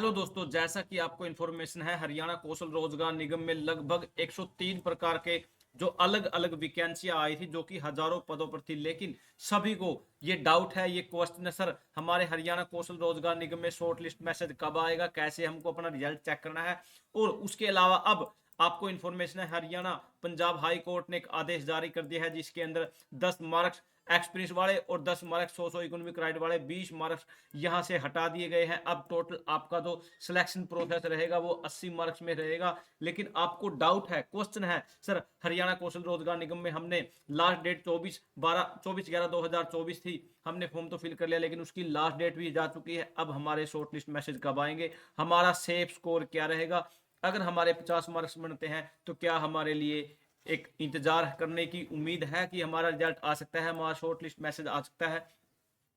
Hello दोस्तों, जैसा कि आपको इन्फॉर्मेशन है, हरियाणा कौशल रोजगार निगम में लगभग 103 प्रकार के जो अलग अलग वैकेंसियां आई थी, जो कि हजारों पदों पर थी। लेकिन सभी को ये डाउट है, ये क्वेश्चन है, सर हमारे हरियाणा कौशल रोजगार निगम में शॉर्ट लिस्ट मैसेज कब आएगा, कैसे हमको अपना रिजल्ट चेक करना है। और उसके अलावा अब आपको इन्फॉर्मेशन है, हरियाणा पंजाब हाई कोर्ट ने एक आदेश जारी कर दिया है, जिसके अंदर 10 मार्क्स एक्सपीरियंस वाले और 10 मार्क्स सोशो इकोनॉमिक राइट वाले 20 मार्क्स यहां से हटा दिए गए हैं। अब टोटल आपका जो सिलेक्शन प्रोसेस रहेगा वो 80 मार्क्स में रहेगा। लेकिन आपको डाउट है, क्वेश्चन है, सर हरियाणा कौशल रोजगार निगम में हमने लास्ट डेट 24/11/2024 थी, हमने फॉर्म तो फिल कर लिया, लेकिन उसकी लास्ट डेट भी जा चुकी है। अब हमारे शॉर्ट लिस्ट मैसेज कब आएंगे, हमारा सेफ स्कोर क्या रहेगा, अगर हमारे 50 मार्क्स बनते हैं तो क्या हमारे लिए एक इंतजार करने की उम्मीद है कि हमारा रिजल्ट आ सकता है, हमारा शॉर्ट लिस्ट मैसेज आ सकता है।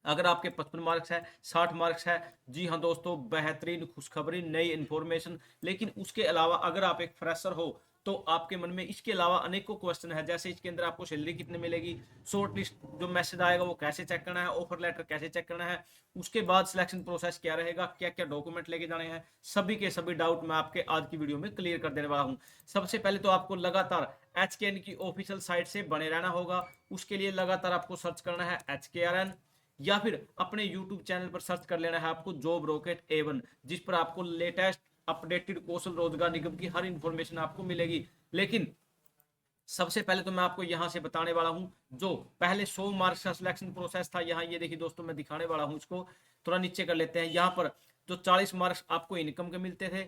अगर आपके 55 मार्क्स है, 60 मार्क्स है, जी हाँ दोस्तों, बेहतरीन खुशखबरी, नई इंफॉर्मेशन। लेकिन उसके अलावा अगर आप एक फ्रेशर हो तो आपके मन में इसके अलावा अनेकों क्वेश्चन है, जैसे इसके अंदर आपको सैलरी कितने मिलेगी, शॉर्ट लिस्ट जो मैसेज आएगा वो कैसे चेक करना है, ऑफर लेटर कैसे चेक करना है, उसके बाद सिलेक्शन प्रोसेस क्या रहेगा, क्या क्या डॉक्यूमेंट लेके जाने हैं, सभी के सभी डाउट मैं आपके आज की वीडियो में क्लियर कर देने वाला हूँ। सबसे पहले तो आपको लगातार HKN की ऑफिशियल साइट से बने रहना होगा। उसके लिए लगातार आपको सर्च करना है HKRN, या फिर अपने YouTube चैनल पर सर्च कर लेना है आपको जॉब रॉकेट A1, जिस पर आपको लेटेस्ट अपडेटेड कौशल रोजगार निगम की हर इंफॉर्मेशन आपको मिलेगी। लेकिन सबसे पहले तो मैं आपको यहां से बताने वाला हूं, जो पहले 100 मार्क्स का सिलेक्शन प्रोसेस था, यहां ये देखिए दोस्तों, मैं दिखाने वाला हूं इसको, थोड़ा नीचे कर लेते हैं। यहां पर जो 40 मार्क्स आपको इनकम के मिलते थे,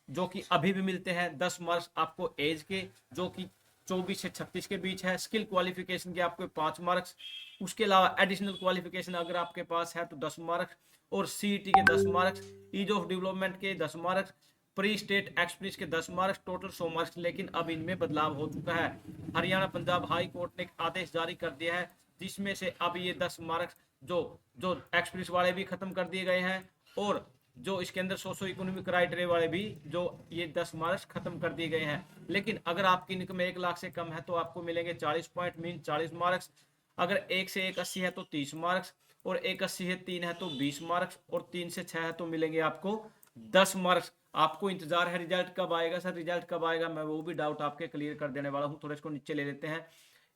जो कि अभी भी मिलते हैं, 10 मार्क्स आपको एज के, जो कि 24 से 36 के बीच है, स्किल क्वालिफिकेशन के आपको 5 मार्क्स, उसके अलावा एडिशनल क्वालिफिकेशन अगर आपके पास है तो 10 मार्क्स, और CET के 10 मार्क्स, ईज ऑफ डेवलपमेंट के 10 मार्क्स, प्री स्टेट एक्सपीरियंस के 10 मार्क्स, टोटल 100 मार्क्स। लेकिन अब इनमें बदलाव हो चुका है, हरियाणा पंजाब हाई कोर्ट ने एक आदेश जारी कर दिया है, जिसमें से अब ये 10 मार्क्स जो जो एक्सपीरियंस वाले भी खत्म कर दिए गए हैं, और जो इसके अंदर सोशो इकोनॉमिक क्राइटेरिया वाले भी, जो ये 10 मार्क्स खत्म कर दिए गए हैं। लेकिन अगर आपकी इनकम 1 लाख से कम है तो आपको मिलेंगे 40 पॉइंट, मीन 40 मार्क्स। अगर 1 से 180 है तो 30 मार्क्स, और 180 से 3 है तो 20 मार्क्स, और 3 से 6 है तो मिलेंगे आपको 10 मार्क्स। आपको इंतजार है रिजल्ट कब आएगा, सर रिजल्ट कब आएगा, मैं वो भी डाउट आपके क्लियर कर देने वाला हूँ। थोड़ा इसको नीचे ले लेते हैं।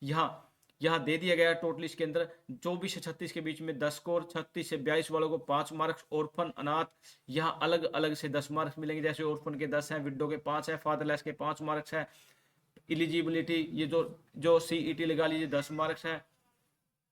यहाँ यहाँ दे दिया गया टोटल इसके अंदर 24 से 36 के बीच में 10 स्कोर, 36 से 42 वालों को 5 मार्क्स, ऑर्फन अनाथ यहाँ अलग अलग से 10 मार्क्स मिलेंगे, जैसे ऑर्फन के 10 हैं, विडो के 5 है, फादरलेस के 5 मार्क्स है, एलिजिबिलिटी ये जो जो CET लगा लीजिए 10 मार्क्स है।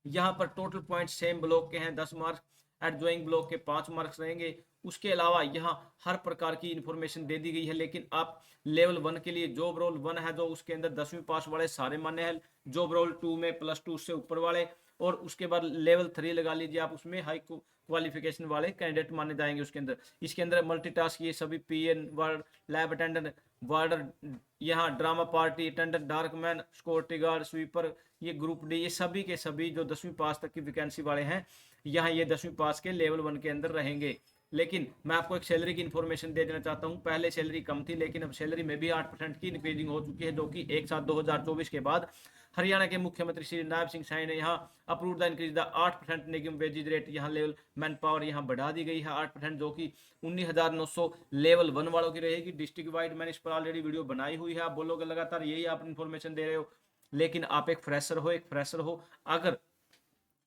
यहाँ पर टोटल पॉइंट सेम ब्लॉक के हैं 10 मार्क्स, एडजॉइंग ब्लॉक के 5 मार्क्स रहेंगे। उसके अलावा यहाँ हर प्रकार की इंफॉर्मेशन दे दी गई है। लेकिन आप लेवल 1 के लिए जॉब रोल 1 है, जो उसके अंदर 10वीं पास वाले सारे मान्य है, जॉब रोल 2 में +2 से ऊपर वाले, और उसके बाद लेवल 3 लगा लीजिए आप, उसमें हाई क्वालिफिकेशन वाले कैंडिडेट माने जाएंगे उसके अंदर। इसके अंदर मल्टीटास्क ये सभी PN ward, lab attendant, warder, यहाँ ड्रामा पार्टी अटेंडेंट, डार्कमैन, सिक्योरिटी गार्ड, स्वीपर, ये ग्रुप D, ये सभी के सभी जो 10वीं पास तक की वैकेंसी वाले हैं, यहाँ ये 10वीं पास के लेवल 1 के अंदर रहेंगे। लेकिन मैं आपको एक सैलरी की इन्फॉर्मेशन दे देना चाहता हूँ। पहले सैलरी कम थी, लेकिन अब सैलरी में भी 8% की इंक्रीजिंग हो चुकी है, जो कि 1/7/2024 के बाद हरियाणा के मुख्यमंत्री श्री नायब सिंह साई ने यहाँ अप्रूव द इंक्रीज द 8% निगम वेजेज रेट, यहाँ लेवल मैन पावर यहाँ बढ़ा दी गई है 8%, जो कि 19,900 लेवल 1 वालों की रहेगी। डिस्ट्रिक्ट वाइड मैंने इस पर ऑलरेडी वीडियो बनाई हुई है, आप बोलोगे लगातार यही आप इन्फॉर्मेशन दे रहे हो, लेकिन आप एक फ्रेशर हो, अगर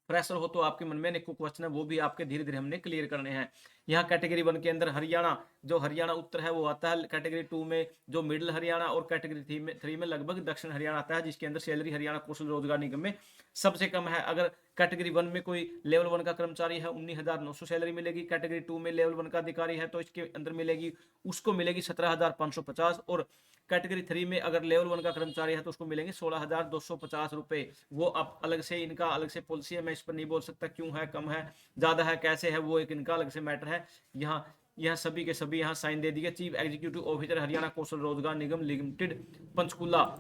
फ्रेशर हो तो आपके मन में अनेकों क्वेश्चन है, वो भी आपके धीरे धीरे हमने क्लियर करने हैं। यहाँ कैटेगरी 1 के अंदर हरियाणा, जो हरियाणा उत्तर है वो आता है, कैटेगरी 2 में जो मिडिल हरियाणा, और कैटेगरी 3 में लगभग दक्षिण हरियाणा आता है, जिसके अंदर सैलरी हरियाणा कौशल रोजगार निगम में सबसे कम है। अगर कैटेगरी 1 में कोई लेवल 1 का कर्मचारी है, 19,900 सैलरी मिलेगी। कैटेगरी 2 में लेवल 1 का अधिकारी है तो इसके अंदर मिलेगी, उसको मिलेगी 17,550, और कैटेगरी 3 में अगर लेवल 1 का कर्मचारी है तो उसको मिलेंगे 16,250 रुपए। वो अब अलग से, इनका अलग से पॉलिसी है, मैं इस पर नहीं बोल सकता क्यों है, कम है, ज्यादा है, कैसे है, वो एक इनका अलग से मैटर है। यहाँ सभी के सभी यहाँ साइन दे दिए। चीफ एग्जीक्यूटिव ऑफिसर हरियाणा कौशल रोजगार निगम लिमिटेड, पंचकुला।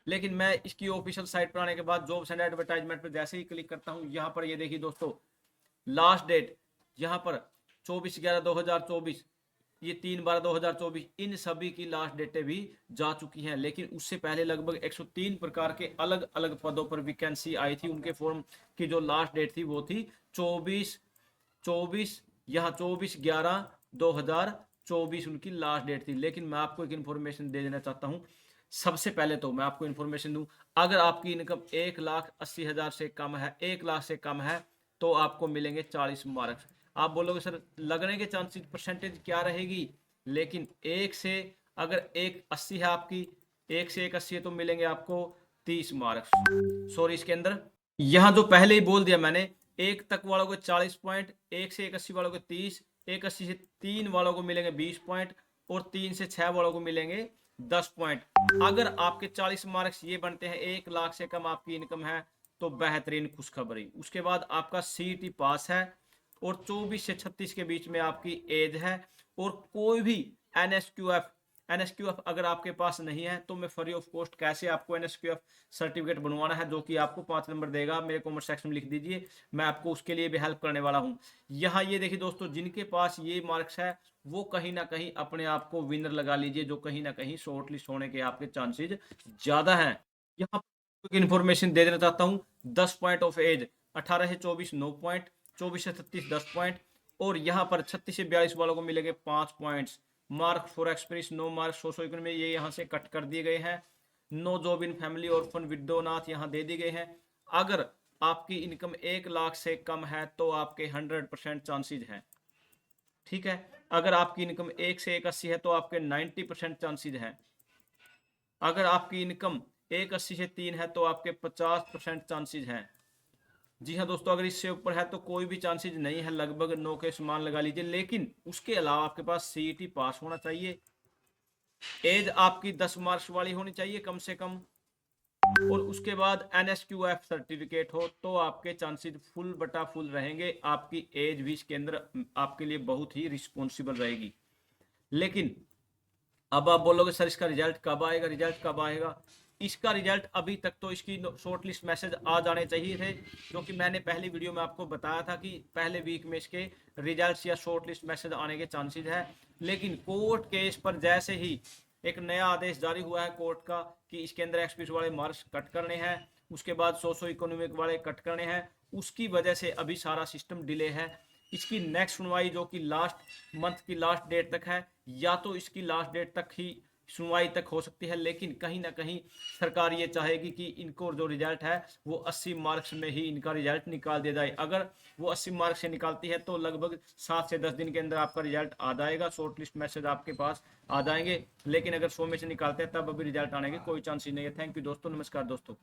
लेकिन मैं इसकी ऑफिशियल साइट पर आने के बाद जॉब्स एंड एडवर्टाइजमेंट पर जैसे ही क्लिक करता हूँ, यहाँ पर ये देखिए दोस्तों, लास्ट डेट यहाँ पर 24/11/2024, ये 3/12/2024, इन सभी की लास्ट डेटें भी जा चुकी हैं। लेकिन उससे पहले लगभग 103 प्रकार के अलग अलग पदों पर वैकेंसी आई थी, उनके फॉर्म की जो लास्ट डेट थी वो थी 24 24 यहाँ 24/11 2024 उनकी लास्ट डेट थी। लेकिन मैं आपको एक इन्फॉर्मेशन दे देना चाहता हूँ। सबसे पहले तो मैं आपको इन्फॉर्मेशन दूं, अगर आपकी इनकम 1,80,000 से कम है, 1 लाख से कम है, तो आपको मिलेंगे 40 मार्क्स। आप बोलोगे सर लगने के चांसेस परसेंटेज क्या रहेगी, लेकिन एक से अगर 1,80 है आपकी, 1 से 1,80 है तो मिलेंगे आपको 30 मार्क्स। सॉरी इसके अंदर यहाँ जो पहले ही बोल दिया मैंने, 1 तक वालों को 40 पॉइंट, 1 से 1,80 वालों को 30, 1,80 से 3 वालों को मिलेंगे 20 पॉइंट, और 3 से 6 वालों को मिलेंगे 10 पॉइंट। अगर आपके 40 मार्क्स ये बनते हैं, 1 लाख से कम आपकी इनकम है, तो बेहतरीन खुशखबरी। उसके बाद आपका सीईटी पास है, और 24 से 36 के बीच में आपकी एज है, और कोई भी एनएसक्यूएफ अगर आपके पास नहीं है, तो मैं फ्री ऑफ कॉस्ट कैसे आपको एनएसक्यूएफ सर्टिफिकेट बनवाना है, जो कि आपको 5 नंबर देगा, मेरे कमेंट सेक्शन में लिख दीजिए, मैं आपको उसके लिए भी हेल्प करने वाला हूं। यहाँ ये देखिए दोस्तों, जिनके पास ये मार्क्स है वो कहीं ना कहीं अपने आप को विनर लगा लीजिए, जो कहीं ना कहीं शॉर्ट लिस्ट होने के आपके चांसेस ज्यादा हैं। यहाँ पर इन्फॉर्मेशन दे देना चाहता हूँ, 10 पॉइंट ऑफ एज, 18 से 24 9 पॉइंट, 24 से 36 10 पॉइंट, और यहाँ पर 36 से 42 वालों को मिलेंगे 5 points. Mark for experience, no mark socio economy, ये यहाँ से कट कर दिए गए हैं। No job in family orphan विडोनाथ यहाँ दे दिए गए हैं। अगर आपकी इनकम 1 लाख से कम है तो आपके 100% चांसेज हैं, ठीक है। अगर आपकी इनकम 1 से 1,80 है तो आपके 90% चांसेज हैं। अगर आपकी इनकम 1,80 से 3 है तो आपके 50% चांसेज हैं। जी हाँ दोस्तों, अगर इससे ऊपर है तो कोई भी चांसेज नहीं है, लगभग 9 के समान लगा लीजिए। लेकिन उसके अलावा आपके पास सीईटी पास होना चाहिए, एज आपकी 10 मार्क्स वाली होनी चाहिए कम से कम, और उसके बाद एनएसक्यूएफ सर्टिफिकेट हो, तो आपके चांसेस फुल बटा फुल रहेंगे। आपकी एज भी इसके अंदर आपके लिए बहुत ही रिस्पॉन्सिबल रहेगी। लेकिन अब आप बोलोगे सर इसका रिजल्ट कब आएगा, रिजल्ट कब आएगा? इसका रिजल्ट अभी तक तो इसकी शॉर्ट लिस्ट मैसेज आ जाने चाहिए थे, क्योंकि मैंने पहली वीडियो में आपको बताया था कि पहले वीक में इसके रिजल्ट्स या शॉर्ट लिस्ट मैसेज आने के चांसेस है। लेकिन कोर्ट केस पर जैसे ही एक नया आदेश जारी हुआ है कोर्ट का कि इसके अंदर एक्सपीरियंस वाले मार्क्स कट करने हैं, उसके बाद सोशो इकोनॉमिक वाले कट करने हैं, उसकी वजह से अभी सारा सिस्टम डिले है। इसकी नेक्स्ट सुनवाई जो कि लास्ट मंथ की लास्ट डेट तक है, या तो इसकी लास्ट डेट तक ही सुनवाई तक हो सकती है, लेकिन कहीं ना कहीं सरकार ये चाहेगी कि इनको जो रिजल्ट है वो 80 मार्क्स में ही इनका रिजल्ट निकाल दिया जाए। अगर वो 80 मार्क्स से निकालती है तो लगभग 7 से 10 दिन के अंदर आपका रिजल्ट आ जाएगा, शॉर्ट लिस्ट मैसेज आपके पास आ जाएंगे। लेकिन अगर 100 में से निकालते हैं तब अभी रिजल्ट आने के कोई चांस ही नहीं है। थैंक यू दोस्तों, नमस्कार दोस्तों।